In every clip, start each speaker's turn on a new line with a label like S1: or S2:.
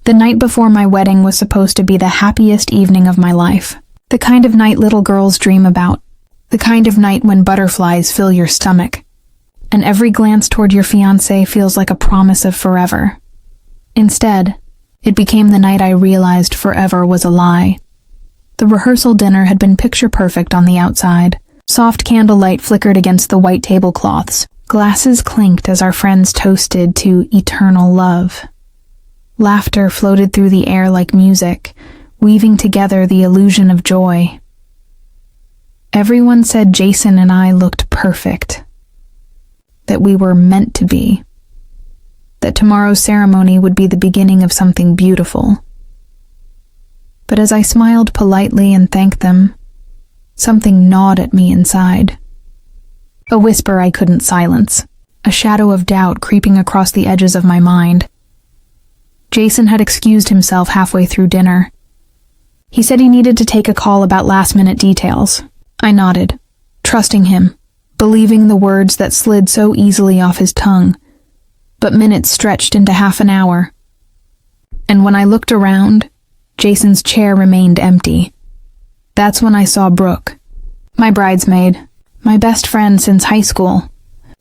S1: The night before my wedding was supposed to be the happiest evening of my life. The kind of night little girls dream about. The kind of night when butterflies fill your stomach, and every glance toward your fiancé feels like a promise of forever. Instead, it became the night I realized forever was a lie. The rehearsal dinner had been picture perfect on the outside. Soft candlelight flickered against the white tablecloths. Glasses clinked as our friends toasted to eternal love. Laughter floated through the air like music, weaving together the illusion of joy. Everyone said Jason and I looked perfect, that we were meant to be, that tomorrow's ceremony would be the beginning of something beautiful. But as I smiled politely and thanked them, something gnawed at me inside. A whisper I couldn't silence, a shadow of doubt creeping across the edges of my mind. Jason had excused himself halfway through dinner. He said he needed to take a call about last-minute details. I nodded, trusting him, believing the words that slid so easily off his tongue. But minutes stretched into half an hour. And when I looked around, Jason's chair remained empty. That's when I saw Brooke, my bridesmaid, my best friend since high school.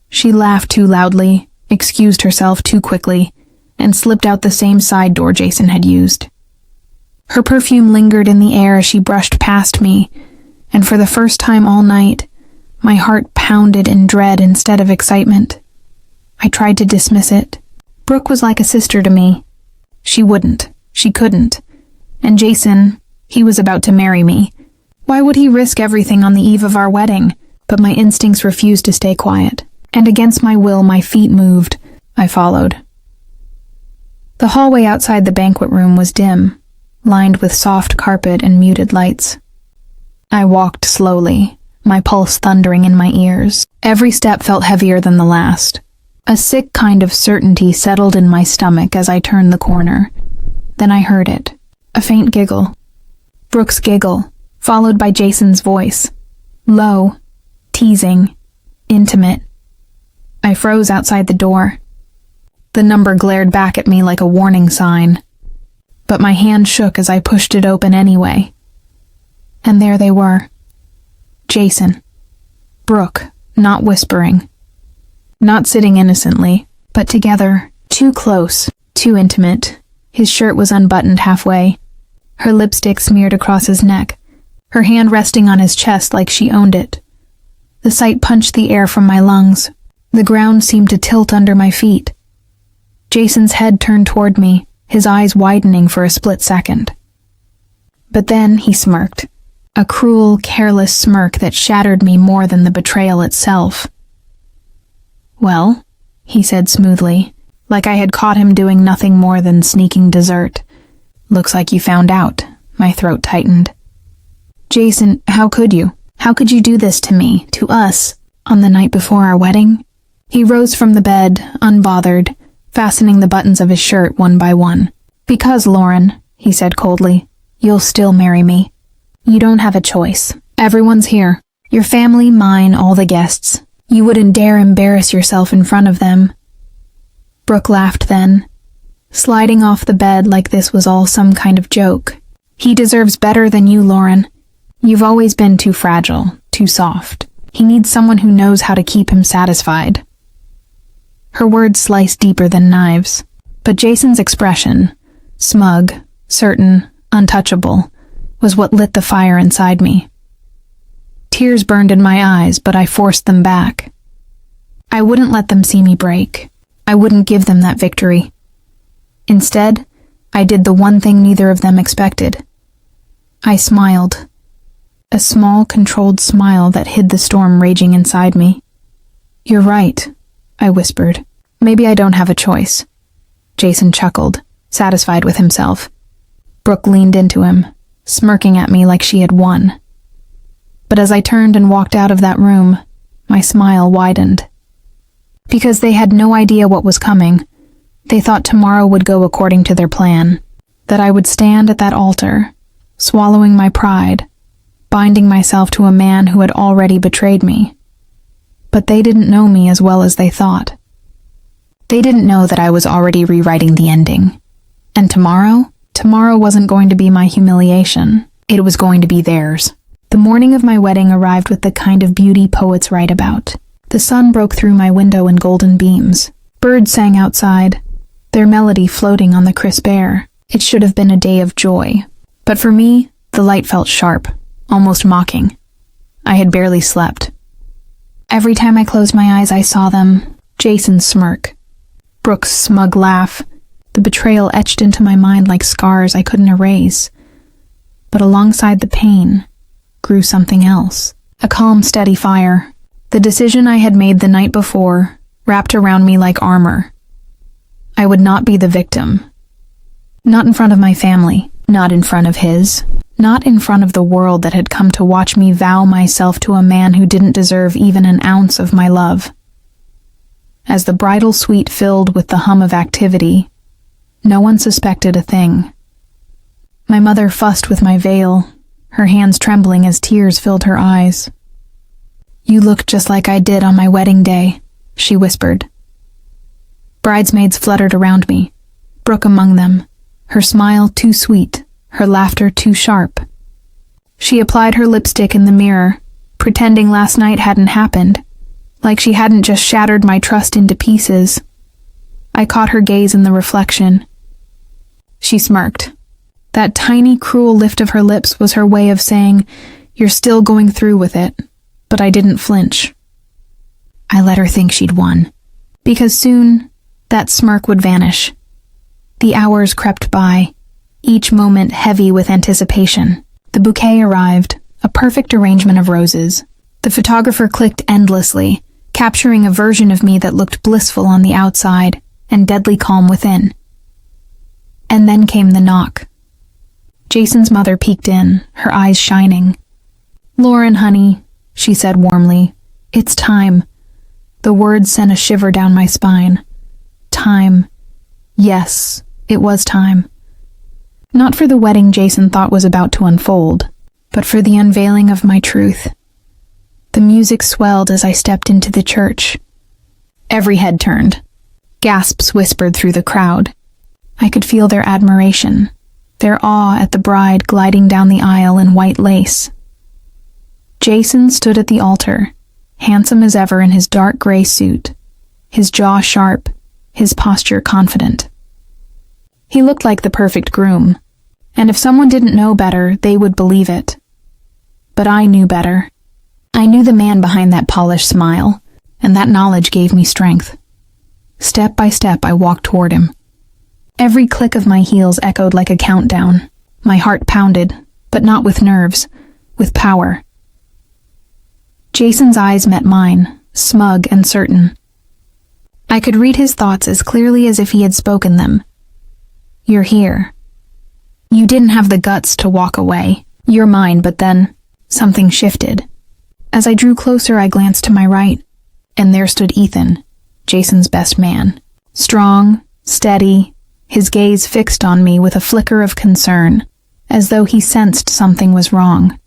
S1: She laughed too loudly, excused herself too quickly, and slipped out the same side door Jason had used. Her perfume lingered in the air as she brushed past me, and for the first time all night, my heart pounded in dread instead of excitement. I tried to dismiss it. Brooke was like a sister to me. She wouldn't. She couldn't. And Jason, he was about to marry me. Why would he risk everything on the eve of our wedding? But my instincts refused to stay quiet, and against my will my feet moved. I followed. The hallway outside the banquet room was dim, lined with soft carpet and muted lights. I walked slowly, my pulse thundering in my ears. Every step felt heavier than the last. A sick kind of certainty settled in my stomach as I turned the corner. Then I heard it, a faint giggle. Brooke's giggle, followed by Jason's voice. Low, teasing, intimate. I froze outside the door. The number glared back at me like a warning sign, but my hand shook as I pushed it open anyway. And there they were. Jason. Brooke, not whispering. Not sitting innocently, but together, too close, too intimate. His shirt was unbuttoned halfway, her lipstick smeared across his neck, her hand resting on his chest like she owned it. The sight punched the air from my lungs. The ground seemed to tilt under my feet. Jason's head turned toward me, his eyes widening for a split second. But then he smirked, a cruel, careless smirk that shattered me more than the betrayal itself. Well, he said smoothly, like I had caught him doing nothing more than sneaking dessert. Looks like you found out. My throat tightened. Jason, how could you? How could you do this to me, to us, on the night before our wedding? He rose from the bed, unbothered, fastening the buttons of his shirt one by one. Because, Lauren, he said coldly, you'll still marry me. You don't have a choice. Everyone's here. Your family, mine, all the guests. You wouldn't dare embarrass yourself in front of them. Brooke laughed then, sliding off the bed like this was all some kind of joke. He deserves better than you, Lauren. You've always been too fragile, too soft. He needs someone who knows how to keep him satisfied. Her words sliced deeper than knives, but Jason's expression, smug, certain, untouchable, was what lit the fire inside me. Tears burned in my eyes, but I forced them back. I wouldn't let them see me break. I wouldn't give them that victory. Instead, I did the one thing neither of them expected. I smiled. A small, controlled smile that hid the storm raging inside me. You're right, I whispered. Maybe I don't have a choice. Jason chuckled, satisfied with himself. Brooke leaned into him, smirking at me like she had won. But as I turned and walked out of that room, my smile widened. Because they had no idea what was coming, they thought tomorrow would go according to their plan, that I would stand at that altar, swallowing my pride, binding myself to a man who had already betrayed me. But they didn't know me as well as they thought. They didn't know that I was already rewriting the ending. And tomorrow? Tomorrow wasn't going to be my humiliation. It was going to be theirs. The morning of my wedding arrived with the kind of beauty poets write about. The sun broke through my window in golden beams. Birds sang outside, their melody floating on the crisp air. It should have been a day of joy. But for me, the light felt sharp, almost mocking. I had barely slept. Every time I closed my eyes, I saw them. Jason's smirk, Brooke's smug laugh, the betrayal etched into my mind like scars I couldn't erase. But alongside the pain grew something else. A calm, steady fire. The decision I had made the night before wrapped around me like armor. I would not be the victim. Not in front of my family, not in front of his, not in front of the world that had come to watch me vow myself to a man who didn't deserve even an ounce of my love. As the bridal suite filled with the hum of activity, no one suspected a thing. My mother fussed with my veil, her hands trembling as tears filled her eyes. "You look just like I did on my wedding day," she whispered. Bridesmaids fluttered around me, Brooke among them, her smile too sweet, her laughter too sharp. She applied her lipstick in the mirror, pretending last night hadn't happened, like she hadn't just shattered my trust into pieces. I caught her gaze in the reflection. She smirked. That tiny, cruel lift of her lips was her way of saying, "You're still going through with it." But I didn't flinch. I let her think she'd won, because soon that smirk would vanish. The hours crept by, each moment heavy with anticipation. The bouquet arrived, a perfect arrangement of roses. The photographer clicked endlessly, capturing a version of me that looked blissful on the outside and deadly calm within. And then came the knock. Jason's mother peeked in, her eyes shining. "Lauren, honey," she said warmly, "it's time." The words sent a shiver down my spine. Time. Yes, it was time. Not for the wedding Jason thought was about to unfold, but for the unveiling of my truth. The music swelled as I stepped into the church. Every head turned. Gasps whispered through the crowd. I could feel their admiration, their awe at the bride gliding down the aisle in white lace. Jason stood at the altar, handsome as ever in his dark gray suit, his jaw sharp, his posture confident. He looked like the perfect groom, and if someone didn't know better, they would believe it. But I knew better. I knew the man behind that polished smile, and that knowledge gave me strength. Step by step, I walked toward him. Every click of my heels echoed like a countdown. My heart pounded, but not with nerves, with power. Jason's eyes met mine, smug and certain. I could read his thoughts as clearly as if he had spoken them. "You're here. You didn't have the guts to walk away. You're mine," but then something shifted. As I drew closer, I glanced to my right, and there stood Ethan, Jason's best man. Strong, steady, his gaze fixed on me with a flicker of concern, as though he sensed something was wrong.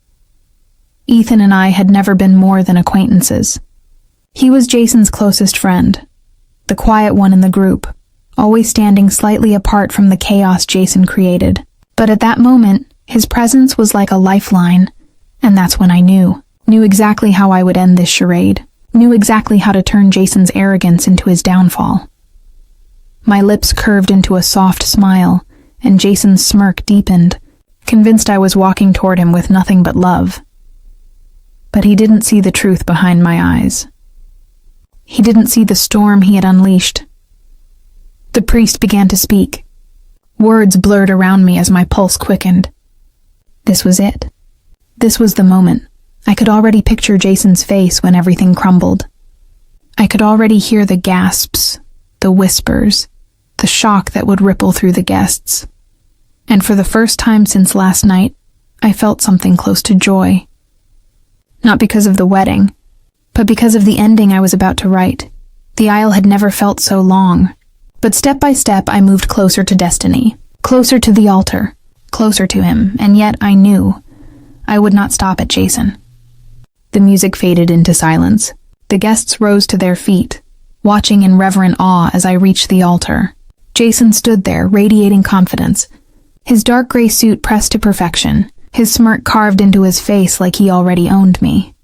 S1: Ethan and I had never been more than acquaintances. He was Jason's closest friend, the quiet one in the group, always standing slightly apart from the chaos Jason created. But at that moment, his presence was like a lifeline, and that's when I knew exactly how I would end this charade, knew exactly how to turn Jason's arrogance into his downfall. My lips curved into a soft smile, and Jason's smirk deepened, convinced I was walking toward him with nothing but love. But he didn't see the truth behind my eyes. He didn't see the storm he had unleashed. The priest began to speak. Words blurred around me as my pulse quickened. This was it. This was the moment. I could already picture Jason's face when everything crumbled. I could already hear the gasps, the whispers, the shock that would ripple through the guests. And for the first time since last night, I felt something close to joy. Not because of the wedding, but because of the ending I was about to write. The aisle had never felt so long. But step by step, I moved closer to destiny, closer to the altar, closer to him, and yet I knew I would not stop at Jason. The music faded into silence. The guests rose to their feet, watching in reverent awe as I reached the altar. Jason stood there, radiating confidence. His dark gray suit pressed to perfection, his smirk carved into his face like he already owned me.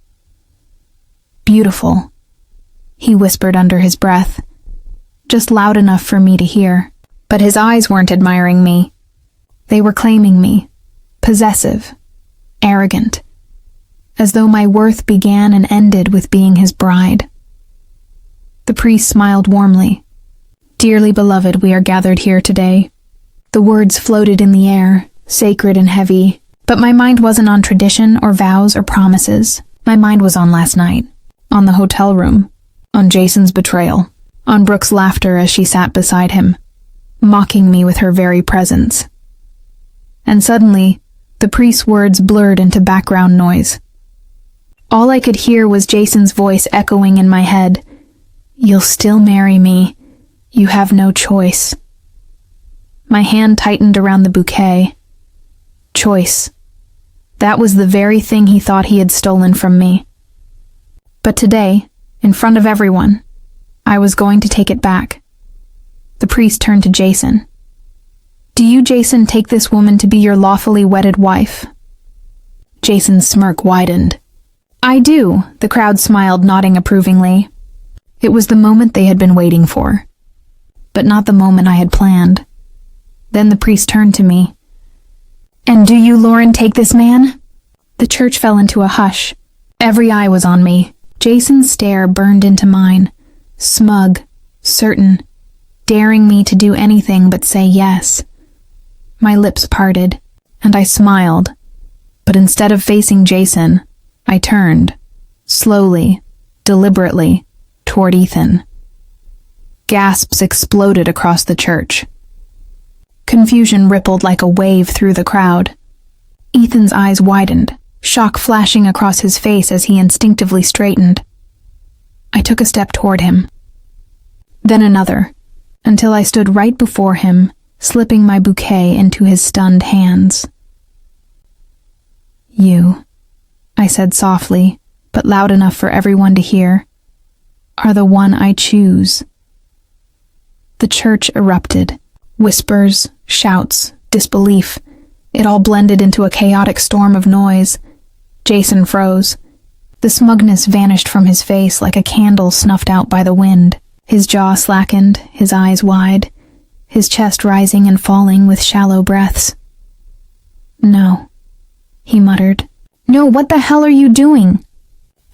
S1: "Beautiful," he whispered under his breath, just loud enough for me to hear. But his eyes weren't admiring me. They were claiming me, possessive, arrogant, as though my worth began and ended with being his bride. The priest smiled warmly. "Dearly beloved, we are gathered here today." The words floated in the air, sacred and heavy, but my mind wasn't on tradition or vows or promises. My mind was on last night, on the hotel room, on Jason's betrayal, on Brooke's laughter as she sat beside him, mocking me with her very presence. And suddenly, the priest's words blurred into background noise. All I could hear was Jason's voice echoing in my head. "You'll still marry me. You have no choice." My hand tightened around the bouquet. Choice. That was the very thing he thought he had stolen from me. But today, in front of everyone, I was going to take it back. The priest turned to Jason. "Do you, Jason, take this woman to be your lawfully wedded wife?" Jason's smirk widened. "I do," the crowd smiled, nodding approvingly. It was the moment they had been waiting for, but not the moment I had planned. Then the priest turned to me. "And do you, Lauren, take this man?" The church fell into a hush. Every eye was on me. Jason's stare burned into mine, smug, certain, daring me to do anything but say yes. My lips parted, and I smiled, but instead of facing Jason, I turned, slowly, deliberately, toward Ethan. Gasps exploded across the church. Confusion rippled like a wave through the crowd. Ethan's eyes widened, shock flashing across his face as he instinctively straightened. I took a step toward him, then another, until I stood right before him, slipping my bouquet into his stunned hands. "You," I said softly, but loud enough for everyone to hear, "are the one I choose." The church erupted. Whispers, shouts, disbelief. It all blended into a chaotic storm of noise. Jason froze. The smugness vanished from his face like a candle snuffed out by the wind. His jaw slackened, his eyes wide, his chest rising and falling with shallow breaths. "No," he muttered. "No, what the hell are you doing?"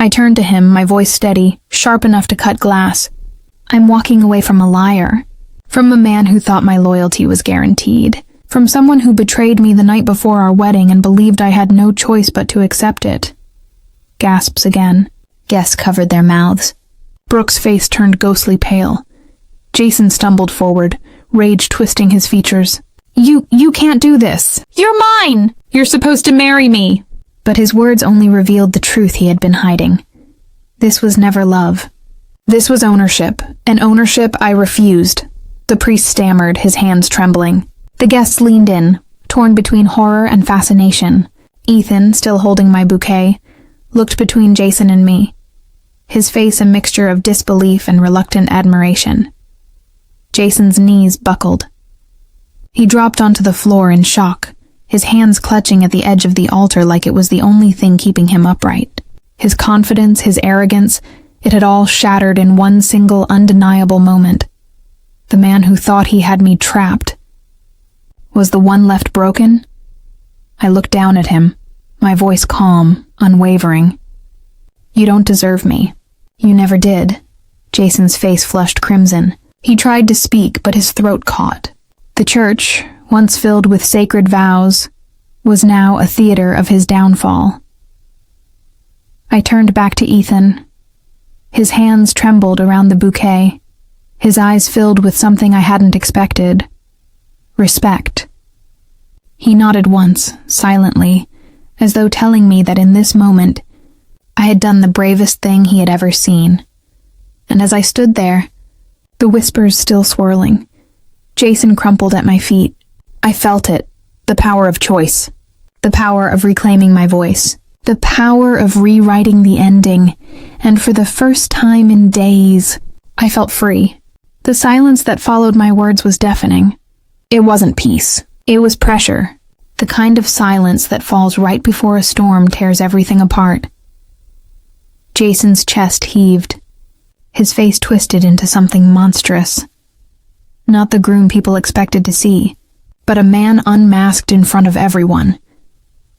S1: I turned to him, my voice steady, sharp enough to cut glass. "I'm walking away from a liar. From a man who thought my loyalty was guaranteed. From someone who betrayed me the night before our wedding and believed I had no choice but to accept it." Gasps again. Guests covered their mouths. Brooke's face turned ghostly pale. Jason stumbled forward, rage twisting his features. You can't do this. You're mine! You're supposed to marry me!" But his words only revealed the truth he had been hiding. This was never love. This was ownership, and ownership I refused. The priest stammered, his hands trembling. The guests leaned in, torn between horror and fascination. Ethan, still holding my bouquet, looked between Jason and me, his face a mixture of disbelief and reluctant admiration. Jason's knees buckled. He dropped onto the floor in shock, his hands clutching at the edge of the altar like it was the only thing keeping him upright. His confidence, his arrogance, it had all shattered in one single undeniable moment. The man who thought he had me trapped. Was the one left broken? I looked down at him, my voice calm, unwavering. "You don't deserve me. You never did." Jason's face flushed crimson. He tried to speak, but his throat caught. The church, once filled with sacred vows, was now a theater of his downfall. I turned back to Ethan. His hands trembled around the bouquet. His eyes filled with something I hadn't expected. Respect. He nodded once, silently, as though telling me that in this moment, I had done the bravest thing he had ever seen. And as I stood there, the whispers still swirling, Jason crumpled at my feet. I felt it, the power of choice, the power of reclaiming my voice, the power of rewriting the ending, and for the first time in days, I felt free. The silence that followed my words was deafening. It wasn't peace. It was pressure. The kind of silence that falls right before a storm tears everything apart. Jason's chest heaved. His face twisted into something monstrous. Not the groom people expected to see, but a man unmasked in front of everyone.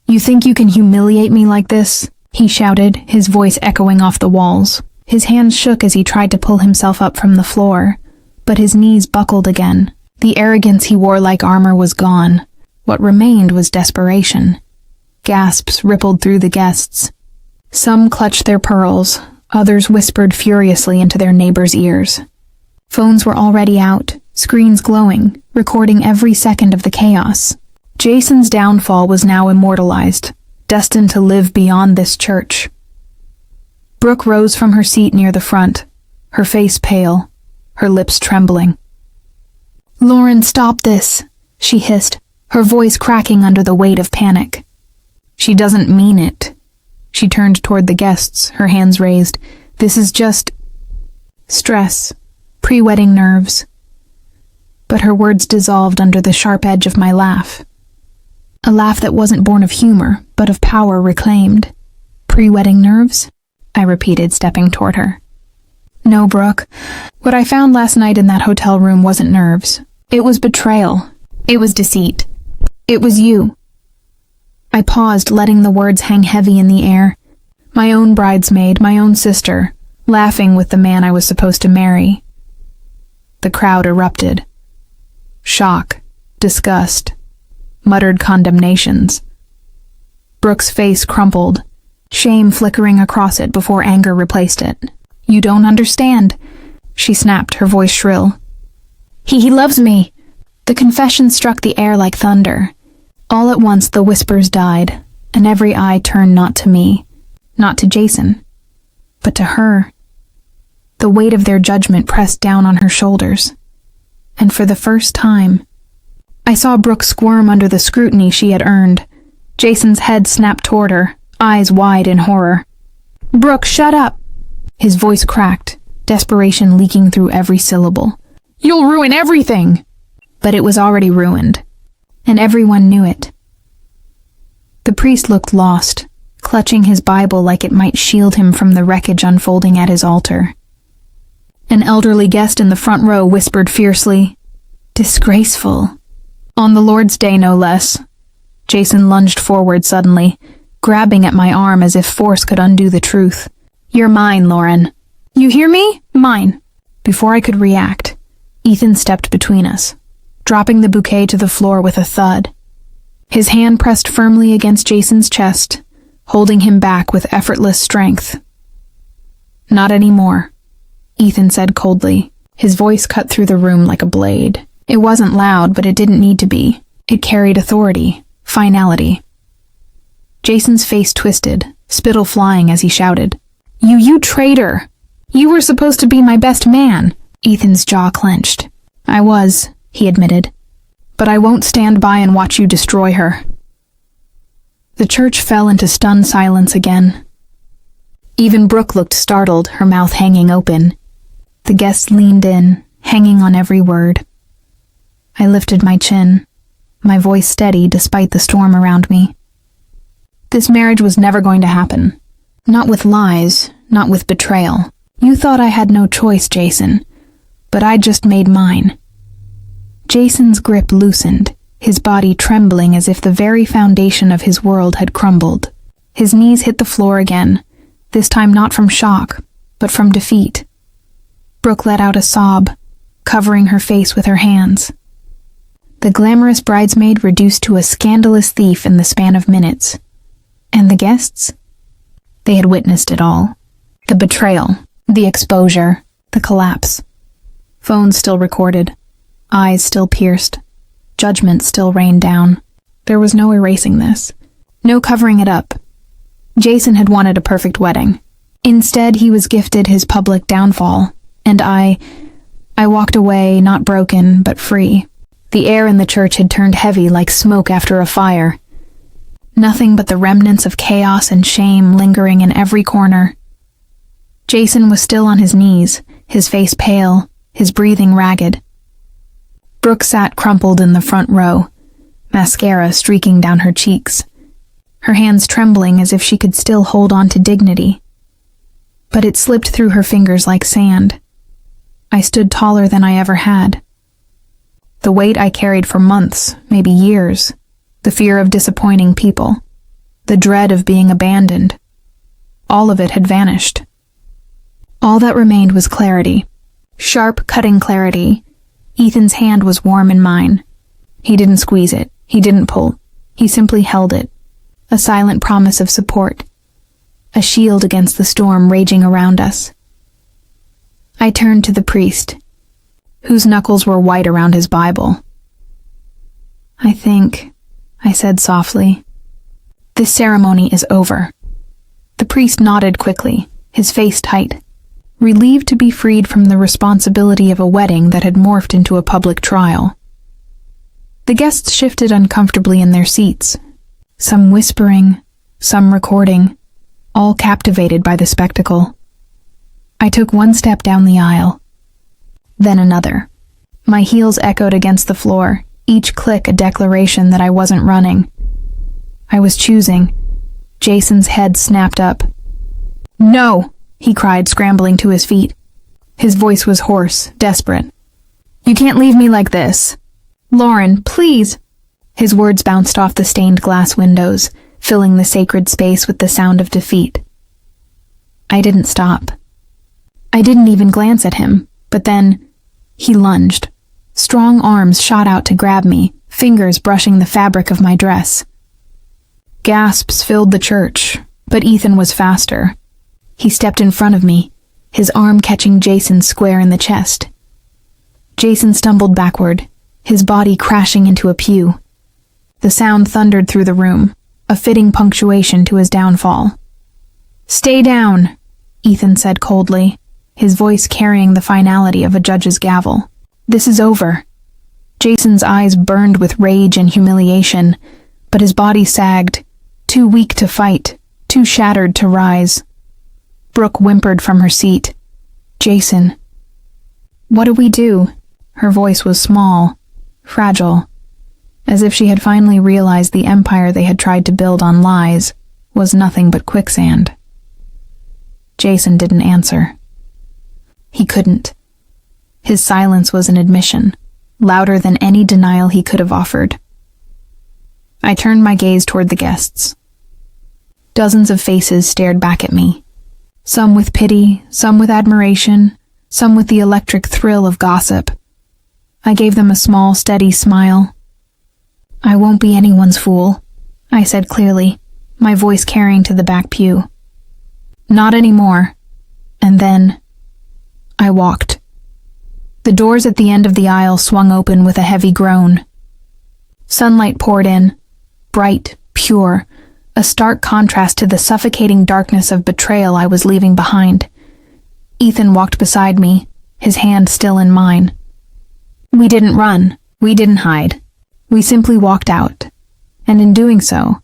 S1: "You think you can humiliate me like this?" he shouted, his voice echoing off the walls. His hands shook as he tried to pull himself up from the floor, but his knees buckled again. The arrogance he wore like armor was gone. What remained was desperation. Gasps rippled through the guests. Some clutched their pearls, others whispered furiously into their neighbors' ears. Phones were already out, screens glowing, recording every second of the chaos. Jason's downfall was now immortalized, destined to live beyond this church. Brooke rose from her seat near the front, her face pale, her lips trembling. "Lauren, stop this," she hissed, her voice cracking under the weight of panic. "She doesn't mean it." She turned toward the guests, her hands raised. "This is just stress, pre-wedding nerves." But her words dissolved under the sharp edge of my laugh. A laugh that wasn't born of humor, but of power reclaimed. "Pre-wedding nerves?" I repeated, stepping toward her. "No, Brooke. What I found last night in that hotel room wasn't nerves. It was betrayal. It was deceit. It was you." I paused, letting the words hang heavy in the air. My own bridesmaid, my own sister, laughing with the man I was supposed to marry. The crowd erupted. Shock, disgust, muttered condemnations. Brooke's face crumpled, shame flickering across it before anger replaced it. "You don't understand," she snapped, her voice shrill. He loves me." The confession struck the air like thunder. All at once the whispers died, and every eye turned not to me, not to Jason, but to her. The weight of their judgment pressed down on her shoulders. And for the first time, I saw Brooke squirm under the scrutiny she had earned. Jason's head snapped toward her, eyes wide in horror. "Brooke, shut up!" His voice cracked, desperation leaking through every syllable. "You'll ruin everything!" But it was already ruined, and everyone knew it. The priest looked lost, clutching his Bible like it might shield him from the wreckage unfolding at his altar. An elderly guest in the front row whispered fiercely, "Disgraceful." On the Lord's Day, no less. Jason lunged forward suddenly, grabbing at my arm as if force could undo the truth. "You're mine, Lauren. You hear me? Mine." Before I could react, Ethan stepped between us, dropping the bouquet to the floor with a thud. His hand pressed firmly against Jason's chest, holding him back with effortless strength. "Not anymore," Ethan said coldly. His voice cut through the room like a blade. It wasn't loud, but it didn't need to be. It carried authority, finality. Jason's face twisted, spittle flying as he shouted, You traitor! You were supposed to be my best man." Ethan's jaw clenched. "I was," he admitted. "But I won't stand by and watch you destroy her." The church fell into stunned silence again. Even Brooke looked startled, her mouth hanging open. The guests leaned in, hanging on every word. I lifted my chin, my voice steady despite the storm around me. This marriage was never going to happen. Not with lies, not with betrayal. You thought I had no choice, Jason, but I just made mine. Jason's grip loosened, his body trembling as if the very foundation of his world had crumbled. His knees hit the floor again, this time not from shock, but from defeat. Brooke let out a sob, covering her face with her hands. The glamorous bridesmaid reduced to a scandalous thief in the span of minutes. And the guests? They had witnessed it all. The betrayal, the exposure, the collapse. Phones still recorded, eyes still pierced, judgment still rained down. There was no erasing this, no covering it up. Jason had wanted a perfect wedding. Instead, he was gifted his public downfall, and I walked away, not broken, but free. The air in the church had turned heavy like smoke after a fire. Nothing but the remnants of chaos and shame lingering in every corner. Jason was still on his knees, his face pale, his breathing ragged. Brooke sat crumpled in the front row, mascara streaking down her cheeks, her hands trembling as if she could still hold on to dignity. But it slipped through her fingers like sand. I stood taller than I ever had. The weight I carried for months, maybe years, the fear of disappointing people, the dread of being abandoned, all of it had vanished. All that remained was clarity. Sharp, cutting clarity. Ethan's hand was warm in mine. He didn't squeeze it. He didn't pull. He simply held it. A silent promise of support. A shield against the storm raging around us. I turned to the priest, whose knuckles were white around his Bible. I think, I said softly, this ceremony is over. The priest nodded quickly, his face tight, relieved to be freed from the responsibility of a wedding that had morphed into a public trial. The guests shifted uncomfortably in their seats, some whispering, some recording, all captivated by the spectacle. I took one step down the aisle, then another. My heels echoed against the floor, each click a declaration that I wasn't running. I was choosing. Jason's head snapped up. "No!" he cried, scrambling to his feet. His voice was hoarse, desperate. "You can't leave me like this. Lauren, please!" His words bounced off the stained glass windows, filling the sacred space with the sound of defeat. I didn't stop. I didn't even glance at him, but then he lunged. Strong arms shot out to grab me, fingers brushing the fabric of my dress. Gasps filled the church, but Ethan was faster. He stepped in front of me, his arm catching Jason square in the chest. Jason stumbled backward, his body crashing into a pew. The sound thundered through the room, a fitting punctuation to his downfall. "Stay down," Ethan said coldly, his voice carrying the finality of a judge's gavel. "This is over." Jason's eyes burned with rage and humiliation, but his body sagged, too weak to fight, too shattered to rise. Brooke whimpered from her seat. "Jason." "What do we do?" Her voice was small, fragile, as if she had finally realized the empire they had tried to build on lies was nothing but quicksand. Jason didn't answer. He couldn't. His silence was an admission, louder than any denial he could have offered. I turned my gaze toward the guests. Dozens of faces stared back at me, some with pity, some with admiration, some with the electric thrill of gossip. I gave them a small, steady smile. "I won't be anyone's fool," I said clearly, my voice carrying to the back pew. "Not anymore." And then I walked. The doors at the end of the aisle swung open with a heavy groan. Sunlight poured in, bright, pure, a stark contrast to the suffocating darkness of betrayal I was leaving behind. Ethan walked beside me, his hand still in mine. We didn't run, we didn't hide. We simply walked out, and in doing so,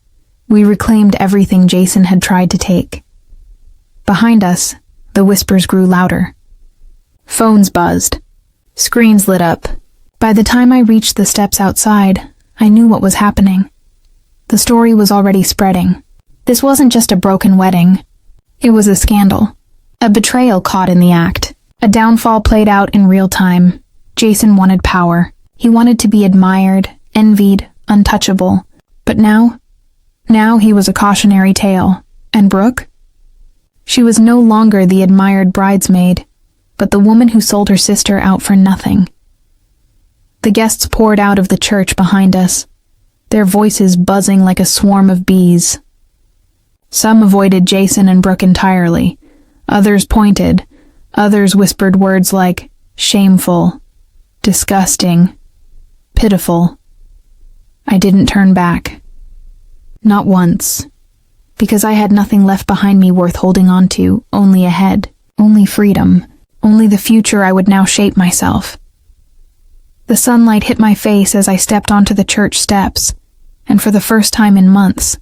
S1: we reclaimed everything Jason had tried to take. Behind us, the whispers grew louder. Phones buzzed. Screens lit up. By the time I reached the steps outside, I knew what was happening. The story was already spreading. This wasn't just a broken wedding. It was a scandal. A betrayal caught in the act. A downfall played out in real time. Jason wanted power. He wanted to be admired, envied, untouchable. But now he was a cautionary tale. And Brooke? She was no longer the admired bridesmaid, but the woman who sold her sister out for nothing. The guests poured out of the church behind us, their voices buzzing like a swarm of bees. Some avoided Jason and Brooke entirely. Others pointed. Others whispered words like shameful, disgusting, pitiful. I didn't turn back. Not once. Because I had nothing left behind me worth holding on to, only ahead, only freedom, only the future I would now shape myself. The sunlight hit my face as I stepped onto the church steps, and for the first time in months,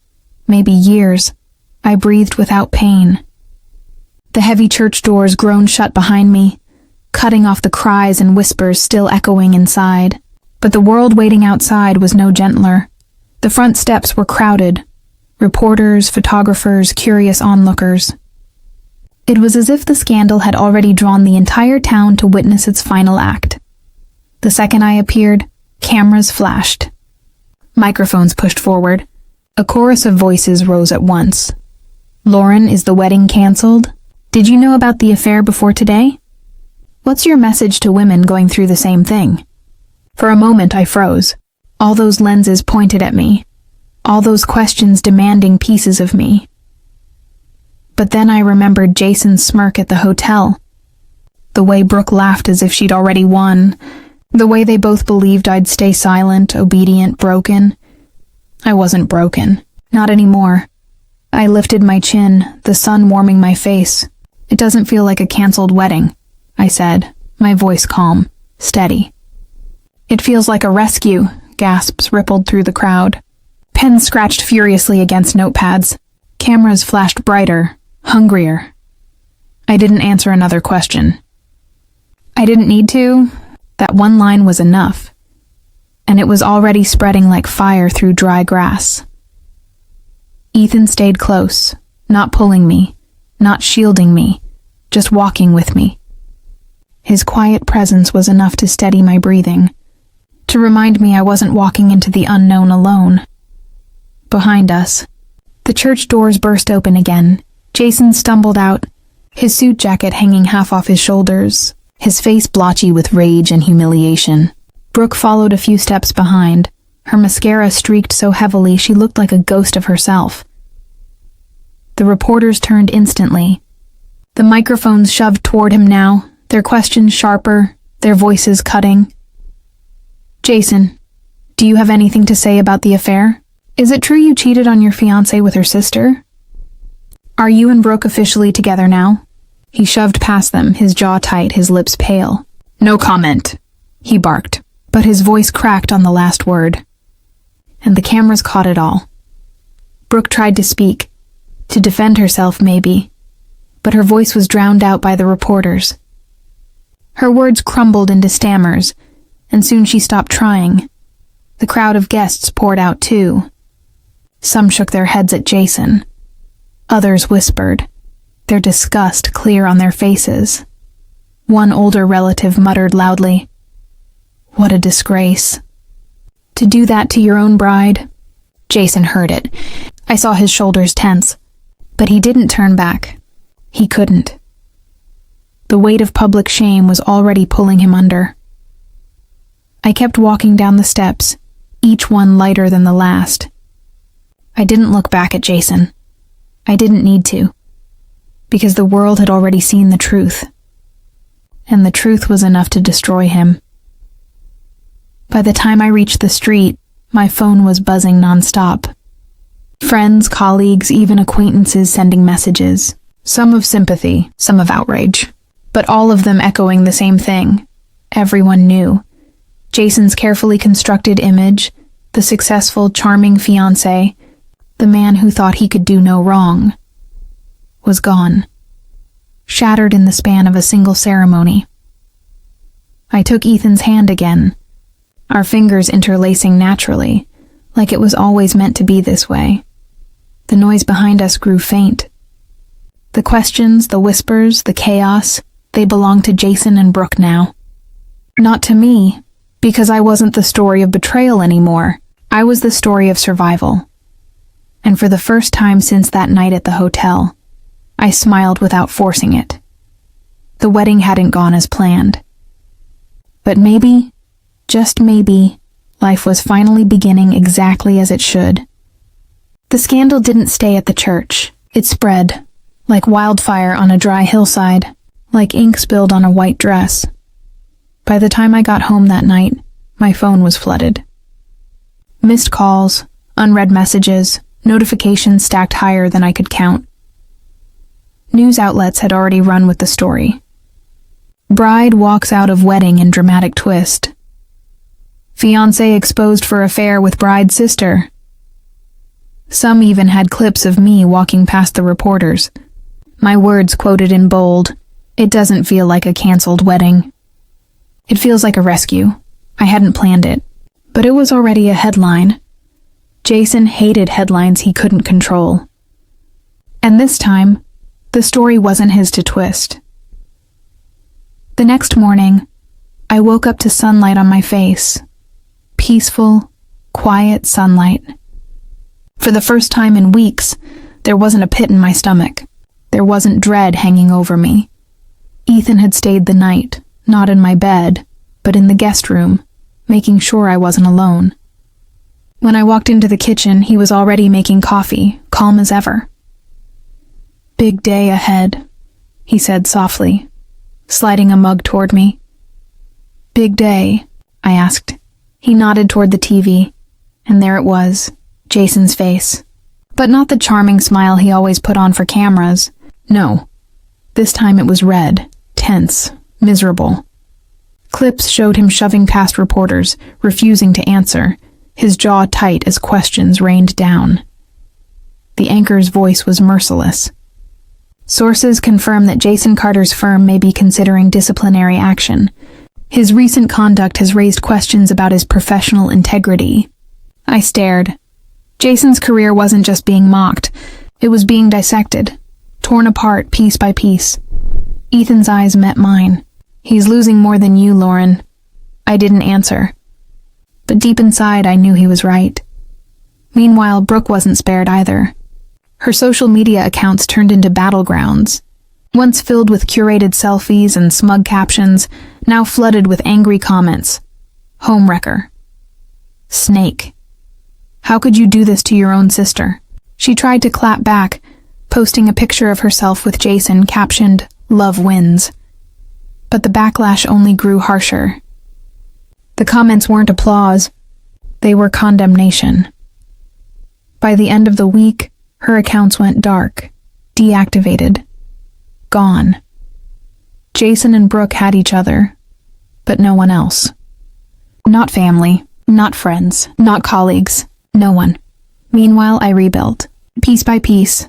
S1: maybe years, I breathed without pain. The heavy church doors groaned shut behind me, cutting off the cries and whispers still echoing inside. But the world waiting outside was no gentler. The front steps were crowded. Reporters, photographers, curious onlookers. It was as if the scandal had already drawn the entire town to witness its final act. The second I appeared, cameras flashed. Microphones pushed forward. A chorus of voices rose at once. "Lauren, is the wedding cancelled? Did you know about the affair before today? What's your message to women going through the same thing?" For a moment I froze. All those lenses pointed at me. All those questions demanding pieces of me. But then I remembered Jason's smirk at the hotel. The way Brooke laughed as if she'd already won. The way they both believed I'd stay silent, obedient, broken. I wasn't broken. Not anymore. I lifted my chin, the sun warming my face. "It doesn't feel like a cancelled wedding," I said, my voice calm, steady. "It feels like a rescue," gasps rippled through the crowd. Pens scratched furiously against notepads. Cameras flashed brighter, hungrier. I didn't answer another question. I didn't need to. That one line was enough. And it was already spreading like fire through dry grass. Ethan stayed close, not pulling me, not shielding me, just walking with me. His quiet presence was enough to steady my breathing, to remind me I wasn't walking into the unknown alone. Behind us, the church doors burst open again. Jason stumbled out, his suit jacket hanging half off his shoulders, his face blotchy with rage and humiliation. Brooke followed a few steps behind, her mascara streaked so heavily she looked like a ghost of herself. The reporters turned instantly. The microphones shoved toward him now, their questions sharper, their voices cutting. "Jason, do you have anything to say about the affair? Is it true you cheated on your fiancé with her sister? Are you and Brooke officially together now?" He shoved past them, his jaw tight, his lips pale. "No comment," he barked, but his voice cracked on the last word. And the cameras caught it all. Brooke tried to speak, to defend herself maybe, but her voice was drowned out by the reporters. Her words crumbled into stammers, and soon she stopped trying. The crowd of guests poured out too. Some shook their heads at Jason. Others whispered, their disgust clear on their faces. One older relative muttered loudly, "What a disgrace. To do that to your own bride?" Jason heard it. I saw his shoulders tense. But he didn't turn back. He couldn't. The weight of public shame was already pulling him under. I kept walking down the steps, each one lighter than the last. I didn't look back at Jason. I didn't need to, because the world had already seen the truth. And the truth was enough to destroy him. By the time I reached the street, my phone was buzzing nonstop. Friends, colleagues, even acquaintances sending messages, some of sympathy, some of outrage, but all of them echoing the same thing. Everyone knew. Jason's carefully constructed image, the successful, charming fiancé, the man who thought he could do no wrong, was gone, shattered in the span of a single ceremony. I took Ethan's hand again, our fingers interlacing naturally, like it was always meant to be this way. The noise behind us grew faint. The questions, the whispers, the chaos, they belonged to Jason and Brooke now. Not to me, because I wasn't the story of betrayal anymore. I was the story of survival. And for the first time since that night at the hotel, I smiled without forcing it. The wedding hadn't gone as planned. But maybe, just maybe, life was finally beginning exactly as it should. The scandal didn't stay at the church. It spread, like wildfire on a dry hillside, like ink spilled on a white dress. By the time I got home that night, my phone was flooded. Missed calls, unread messages, notifications stacked higher than I could count. News outlets had already run with the story. Bride walks out of wedding in dramatic twist. Fiancé exposed for affair with bride's sister. Some even had clips of me walking past the reporters, my words quoted in bold, It doesn't feel like a canceled wedding. It feels like a rescue. I hadn't planned it, but it was already a headline. Jason hated headlines he couldn't control. And this time, the story wasn't his to twist. The next morning, I woke up to sunlight on my face. Peaceful, quiet sunlight. For the first time in weeks, there wasn't a pit in my stomach. There wasn't dread hanging over me. Ethan had stayed the night, not in my bed, but in the guest room, making sure I wasn't alone. When I walked into the kitchen, he was already making coffee, calm as ever. "Big day ahead," he said softly, sliding a mug toward me. "Big day?" I asked. He nodded toward the TV, and there it was, Jason's face. But not the charming smile he always put on for cameras. No. This time it was red, tense, miserable. Clips showed him shoving past reporters, refusing to answer, his jaw tight as questions rained down. The anchor's voice was merciless. Sources confirm that Jason Carter's firm may be considering disciplinary action. His recent conduct has raised questions about his professional integrity. I stared. Jason's career wasn't just being mocked. It was being dissected, torn apart piece by piece. Ethan's eyes met mine. "He's losing more than you, Lauren." I didn't answer. But deep inside, I knew he was right. Meanwhile, Brooke wasn't spared either. Her social media accounts turned into battlegrounds. Once filled with curated selfies and smug captions, now flooded with angry comments. Homewrecker. Snake. How could you do this to your own sister? She tried to clap back, posting a picture of herself with Jason captioned, "Love wins." But the backlash only grew harsher. The comments weren't applause. They were condemnation. By the end of the week, her accounts went dark, deactivated, gone. Jason and Brooke had each other, but no one else. Not family, not friends, not colleagues, no one. Meanwhile, I rebuilt, piece by piece.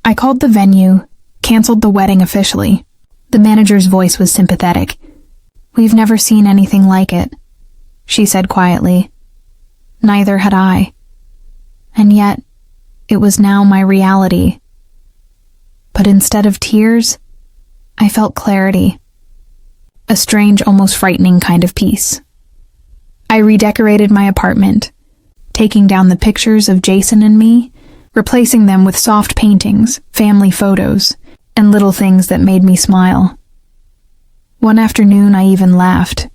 S1: I called the venue, canceled the wedding officially. The manager's voice was sympathetic. "We've never seen anything like it," she said quietly. Neither had I. And yet, it was now my reality. But instead of tears, I felt clarity. A strange, almost frightening kind of peace. I redecorated my apartment, taking down the pictures of Jason and me, replacing them with soft paintings, family photos, and little things that made me smile. One afternoon, I even laughed.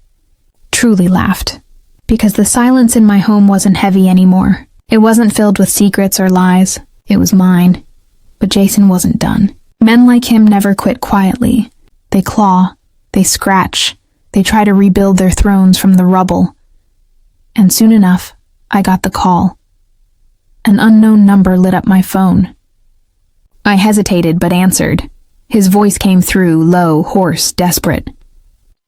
S1: Truly laughed. Because the silence in my home wasn't heavy anymore. It wasn't filled with secrets or lies. It was mine. But Jason wasn't done. Men like him never quit quietly. They claw, they scratch, they try to rebuild their thrones from the rubble. And soon enough, I got the call. An unknown number lit up my phone. I hesitated but answered. His voice came through, low, hoarse, desperate.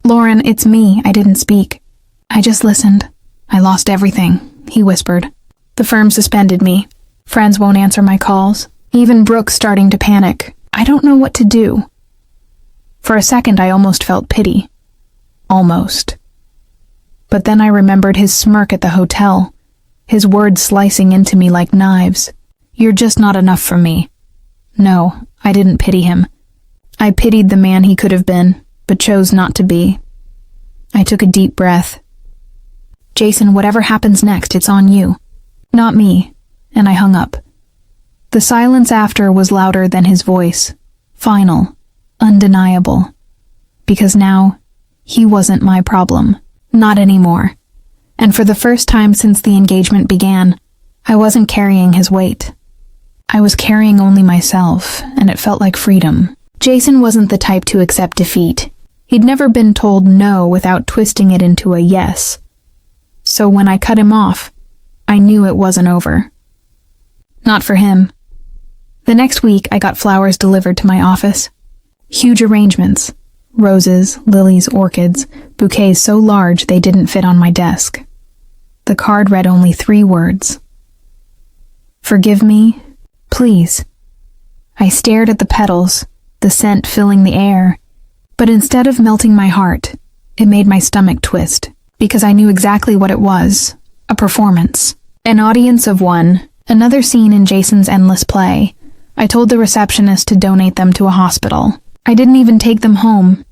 S1: "Lauren, it's me. I didn't speak. I just listened. I lost everything," he whispered. "The firm suspended me. Friends won't answer my calls. Even Brooke's starting to panic. I don't know what to do." For a second, I almost felt pity. Almost. But then I remembered his smirk at the hotel, his words slicing into me like knives. "You're just not enough for me." No, I didn't pity him. I pitied the man he could have been, but chose not to be. I took a deep breath. "Jason, whatever happens next, it's on you. Not me," and I hung up. The silence after was louder than his voice. Final. Undeniable. Because now, he wasn't my problem. Not anymore. And for the first time since the engagement began, I wasn't carrying his weight. I was carrying only myself, and it felt like freedom. Jason wasn't the type to accept defeat. He'd never been told no without twisting it into a yes. So when I cut him off, I knew it wasn't over. Not for him. The next week, I got flowers delivered to my office. Huge arrangements. Roses, lilies, orchids, bouquets so large they didn't fit on my desk. The card read only 3 words. "Forgive me, please." I stared at the petals, the scent filling the air, But instead of melting my heart, it made my stomach twist, because I knew exactly what it was. A performance. An audience of one. Another scene in Jason's endless play. I told the receptionist to donate them to a hospital. I didn't even take them home.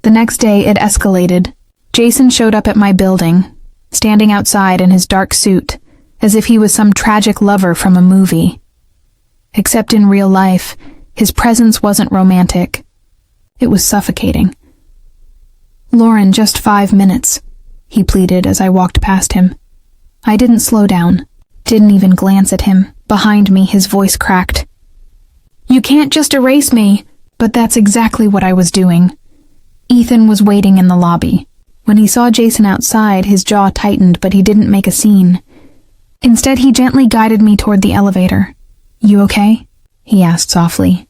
S1: The next day, it escalated. Jason showed up at my building, standing outside in his dark suit, as if he was some tragic lover from a movie. Except in real life, his presence wasn't romantic. It was suffocating. "Lauren, just 5 minutes," he pleaded as I walked past him. I didn't slow down, didn't even glance at him. Behind me, his voice cracked. "You can't just erase me." But that's exactly what I was doing. Ethan was waiting in the lobby. When he saw Jason outside, his jaw tightened, but he didn't make a scene. Instead, he gently guided me toward the elevator. "You okay?" he asked softly.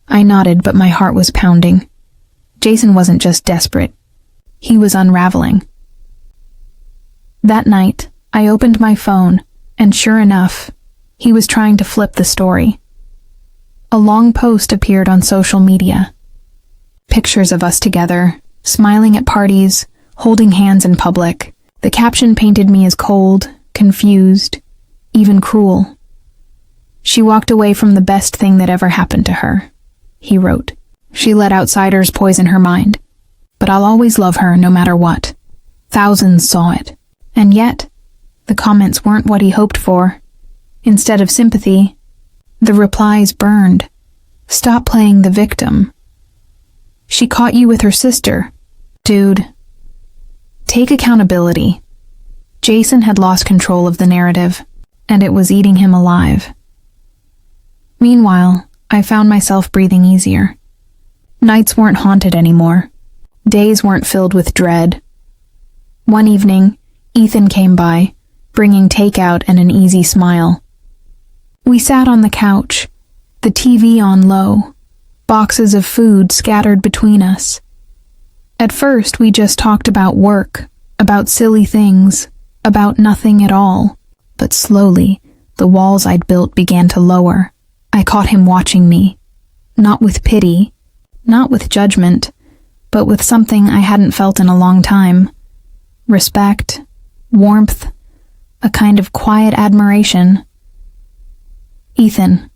S1: I nodded, but my heart was pounding. Jason wasn't just desperate. He was unraveling. That night, I opened my phone, and sure enough, he was trying to flip the story. A long post appeared on social media. Pictures of us together, smiling at parties, holding hands in public. The caption painted me as cold, confused, even cruel. "She walked away from the best thing that ever happened to her," he wrote. "She let outsiders poison her mind. But I'll always love her no matter what." Thousands saw it. And yet, the comments weren't what he hoped for. Instead of sympathy, the replies burned. "Stop playing the victim. She caught you with her sister. Dude, take accountability." Jason had lost control of the narrative, and it was eating him alive. Meanwhile, I found myself breathing easier. Nights weren't haunted anymore. Days weren't filled with dread. One evening, Ethan came by, bringing takeout and an easy smile. We sat on the couch, the TV on low, boxes of food scattered between us. At first, we just talked about work, about silly things, about nothing at all. But slowly, the walls I'd built began to lower. I caught him watching me, not with pity, not with judgment, but with something I hadn't felt in a long time. Respect, warmth, a kind of quiet admiration. "Ethan,"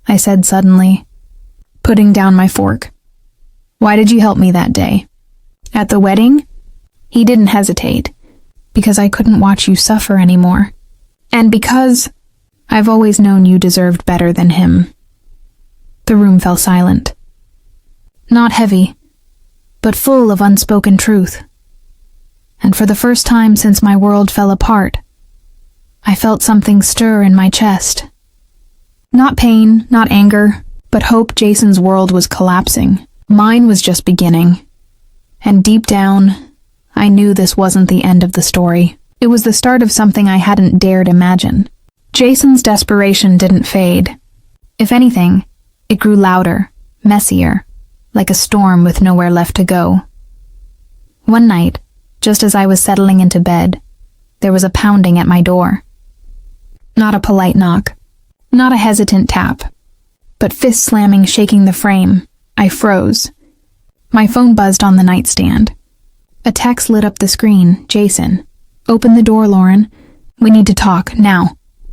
S1: I said suddenly, putting down my fork. "Why did you help me that day? At the wedding?" He didn't hesitate. "Because I couldn't watch you suffer anymore. And because I've always known you deserved better than him." The room fell silent. Not heavy, but full of unspoken truth. And for the first time since my world fell apart, I felt something stir in my chest. Not pain, not anger, but hope. Jason's world was collapsing. Mine was just beginning. And deep down, I knew this wasn't the end of the story. It was the start of something I hadn't dared imagine. Jason's desperation didn't fade. If anything, it grew louder, messier, like a storm with nowhere left to go. One night, just as I was settling into bed, there was a pounding at my door. Not a polite knock, not a hesitant tap, but fist slamming shaking the frame. I froze. My phone buzzed on the nightstand. A text lit up the screen. "Jason, open the door, Lauren. We need to talk, now."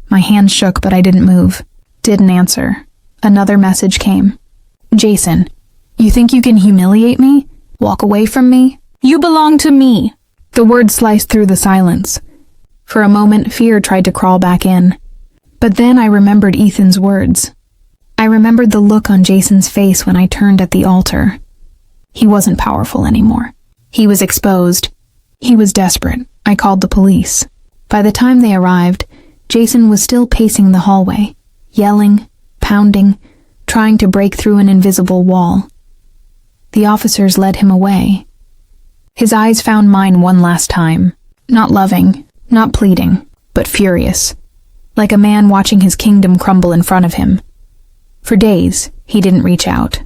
S1: My hands shook, but I didn't move. Didn't answer. Another message came. "Jason, you think you can humiliate me? Walk away from me? You belong to me." The words sliced through the silence. For a moment, fear tried to crawl back in. But then I remembered Ethan's words. I remembered the look on Jason's face when I turned at the altar. He wasn't powerful anymore. He was exposed. He was desperate. I called the police. By the time they arrived, Jason was still pacing the hallway, yelling, pounding, trying to break through an invisible wall. The officers led him away. His eyes found mine one last time, not loving, not pleading, but furious, like a man watching his kingdom crumble in front of him. For days, he didn't reach out.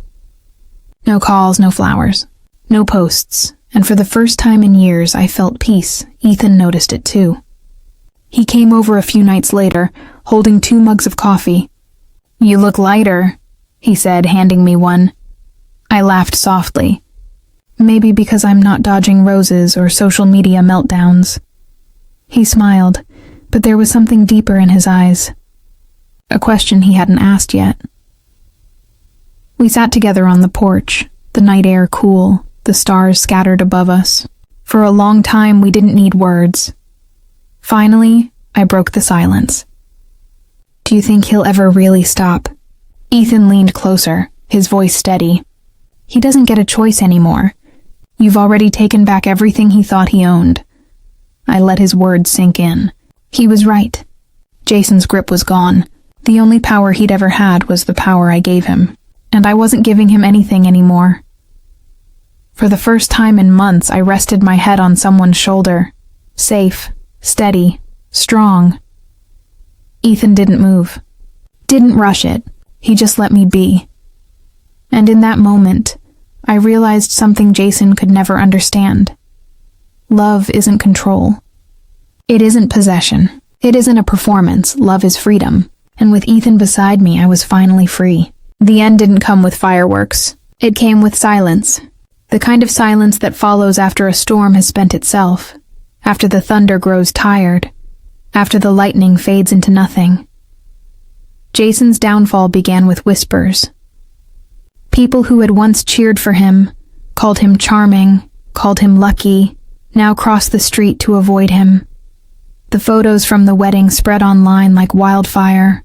S1: No calls, no flowers, no posts, and for the first time in years I felt peace. Ethan noticed it too. He came over a few nights later, holding 2 mugs of coffee. "You look lighter," he said, handing me one. I laughed softly. Maybe because I'm not dodging roses or social media meltdowns. He smiled, but there was something deeper in his eyes. A question he hadn't asked yet. We sat together on the porch, the night air cool, the stars scattered above us. For a long time, we didn't need words. Finally, I broke the silence. Do you think he'll ever really stop? Ethan leaned closer, his voice steady. He doesn't get a choice anymore. You've already taken back everything he thought he owned. I let his words sink in. He was right. Jason's grip was gone. The only power he'd ever had was the power I gave him. And I wasn't giving him anything anymore. For the first time in months, I rested my head on someone's shoulder. Safe, steady, strong. Ethan didn't move. Didn't rush it. He just let me be. And in that moment, I realized something Jason could never understand. Love isn't control. It isn't possession. It isn't a performance. Love is freedom. And with Ethan beside me, I was finally free. The end didn't come with fireworks. It came with silence. The kind of silence that follows after a storm has spent itself, after the thunder grows tired, after the lightning fades into nothing. Jason's downfall began with whispers. People who had once cheered for him, called him charming, called him lucky, now crossed the street to avoid him. The photos from the wedding spread online like wildfire.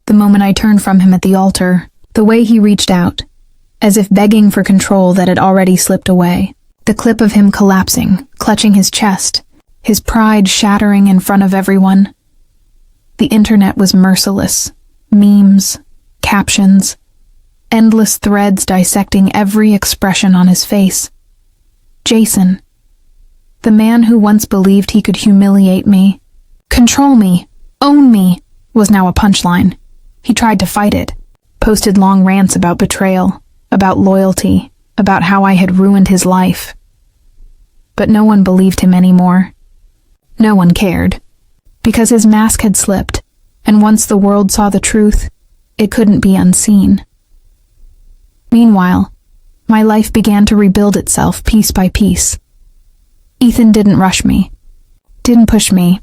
S1: The moment I turned from him at the altar, the way he reached out, as if begging for control that had already slipped away. The clip of him collapsing, clutching his chest, his pride shattering in front of everyone. The internet was merciless. Memes, captions, endless threads dissecting every expression on his face. Jason, the man who once believed he could humiliate me, control me, own me, was now a punchline. He tried to fight it, posted long rants about betrayal, about loyalty, about how I had ruined his life. But no one believed him anymore. No one cared, because his mask had slipped, and once the world saw the truth, it couldn't be unseen. Meanwhile, my life began to rebuild itself piece by piece. Ethan didn't rush me, didn't push me.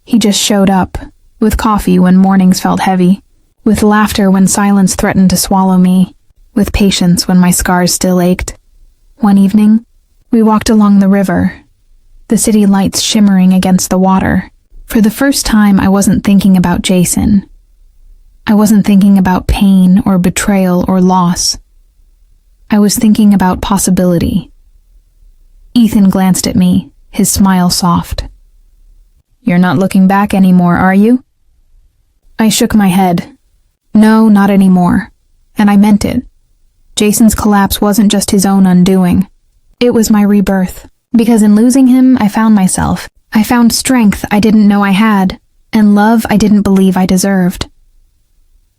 S1: He just showed up, with coffee when mornings felt heavy, with laughter when silence threatened to swallow me, with patience when my scars still ached. One evening, we walked along the river, the city lights shimmering against the water. For the first time, I wasn't thinking about Jason. I wasn't thinking about pain or betrayal or loss. I was thinking about possibility. Ethan glanced at me, his smile soft. You're not looking back anymore, are you? I shook my head. No, not anymore. And I meant it. Jason's collapse wasn't just his own undoing. It was my rebirth. Because in losing him, I found myself. I found strength I didn't know I had, and love I didn't believe I deserved.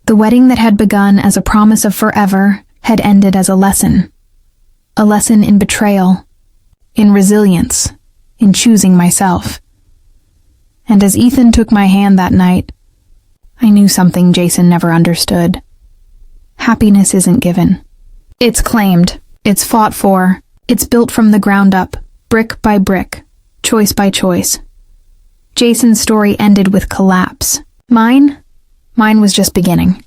S1: The wedding that had begun as a promise of forever had ended as a lesson. A lesson in betrayal, in resilience, in choosing myself. And as Ethan took my hand that night, I knew something Jason never understood. Happiness isn't given. It's claimed, it's fought for, it's built from the ground up, brick by brick, choice by choice. Jason's story ended with collapse. Mine was just beginning.